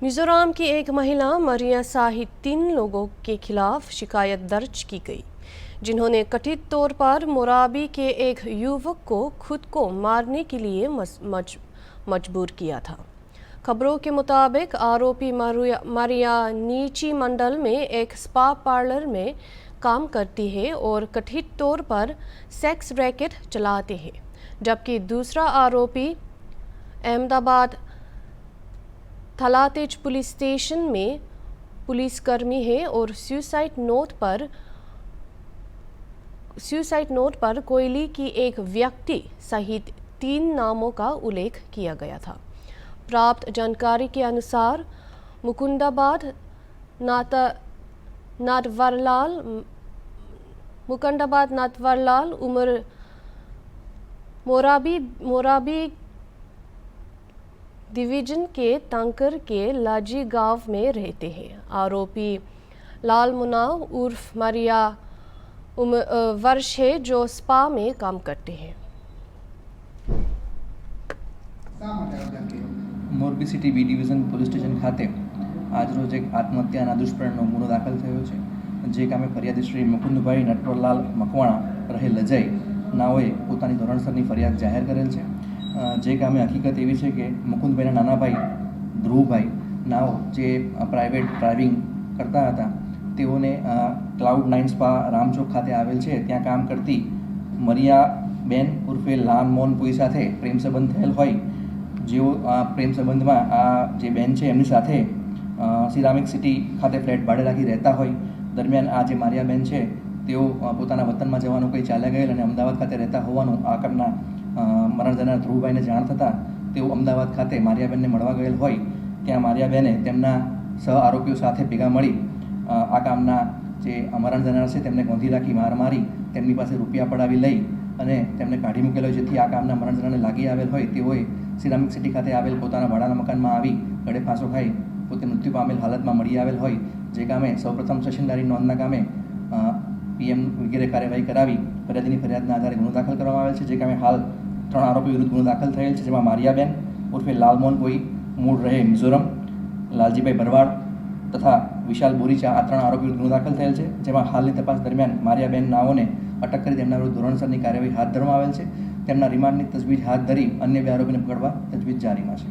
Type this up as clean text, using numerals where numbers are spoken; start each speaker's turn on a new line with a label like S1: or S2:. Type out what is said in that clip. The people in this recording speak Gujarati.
S1: मिजोरम की एक महिला मरिया सहित 3 लोगों के खिलाफ शिकायत दर्ज की गई, जिन्होंने कथित तौर पर मोराबी के एक युवक को खुद को मारने के लिए मजबूर किया था। खबरों के मुताबिक आरोपी मरिया नीची मंडल में एक स्पा पार्लर में काम करती है और कथित तौर पर सेक्स रैकेट चलाते हैं, जबकि दूसरा आरोपी अहमदाबाद थलातेज पुलिस स्टेशन में पुलिसकर्मी है और सुसाइड नोट पर कोयली की एक व्यक्ति सहित 3 नामों का उल्लेख किया गया था। प्राप्त जानकारी के अनुसार मुकुंदाबाद नाथवरलाल उमर मोराबी डिवीजन के तंकर के लाजी गांव में रहते हैं। आरोपी लाल मुना उर्फ मरिया वर्ष है, जो स्पा में काम करते हैं।
S2: Morbi city B division police station ખાતે આજરોજ એક આત્મહત્યાના દુષ્પ્રેરણનો ગુનો દાખલ થયો છે, જે કામે ફરિયાદી શ્રી મુકુંદભાઈ નટવરલાલ મકવાણા રહે લજાઈ નાઓએ પોતાની ધોરણસરની ફરિયાદ જાહેર કરેલ છે। જે કામે હકીકત એવી છે કે મુકુંદભાઈના નાના ભાઈ ધ્રુવભાઈ નાઓ જે પ્રાઇવેટ ડ્રાઇવિંગ કરતા હતા, તેઓને ક્લાઉડ9 સ્પા રામચોક ખાતે આવેલ છે ત્યાં કામ કરતી મરિયાબેન ઉર્ફે લાલમોહન પુઈ સાથે પ્રેમ સંબંધ થયેલ હોય, જેઓ આ પ્રેમ સંબંધમાં આ જે બેન છે એમની સાથે સિરામિક સિટી ખાતે ફ્લેટ ભાડે રાખી રહેતા હોય। દરમિયાન આ જે મારિયાબેન છે તેઓ પોતાના વતનમાં જવાનું કંઈ ચાલ્યા ગયેલ અને અમદાવાદ ખાતે રહેતા હોવાનું આ કામના મરણ જનાર ધ્રુવભાઈને જાણ થતાં તેઓ અમદાવાદ ખાતે મારિયાબેનને મળવા ગયેલ હોય, ત્યાં મારિયાબેને તેમના સહ આરોપીઓ સાથે ભેગા મળી આ કામના જે મરણ જનાર છે તેમને ગોંધી રાખી માર મારી તેમની પાસે રૂપિયા પડાવી લઈ અને તેમને કાઢી મૂકેલો, જેથી આ કામના મરણ જનારને લાગી આવેલ હોય તેઓએ સિરામિક સિટી ખાતે આવેલ પોતાના ભાડાના મકાનમાં આવી ગળે ફાંસો ખાઈ પોતે મૃત્યુ પામેલ હાલતમાં મળી આવેલ હોય, જે કામે સૌપ્રથમ સેશનદારી નોંધના કામે PM વગેરે કાર્યવાહી કરાવી ફરિયાદીની ફરિયાદના આધારે ગુનો દાખલ કરવામાં આવેલ છે। જે કામે હાલ 3 આરોપી વિરુદ્ધ ગુનો દાખલ થયેલ છે, જેમાં મારિયાબેન ઉર્ફે લાલમોહન કોઈ મૂળ રહે મિઝોરમ, લાલજીભાઈ ભરવાડ તથા વિશાલ બોરીચા આ 3 આરોપી વિરુદ્ધ ગુનો દાખલ થયેલ છે, જેમાં હાલની તપાસ દરમિયાન મારિયાબેન નાઓને અટક કરી તેમના વિરુદ્ધ ધોરણસરની કાર્યવાહી હાથ ધરવામાં આવેલ છે। તેમના રિમાન્ડની તજવીજ હાથ ધરી અન્ય 2 આરોપીને પકડવા તજવીજ જારીમાં છે।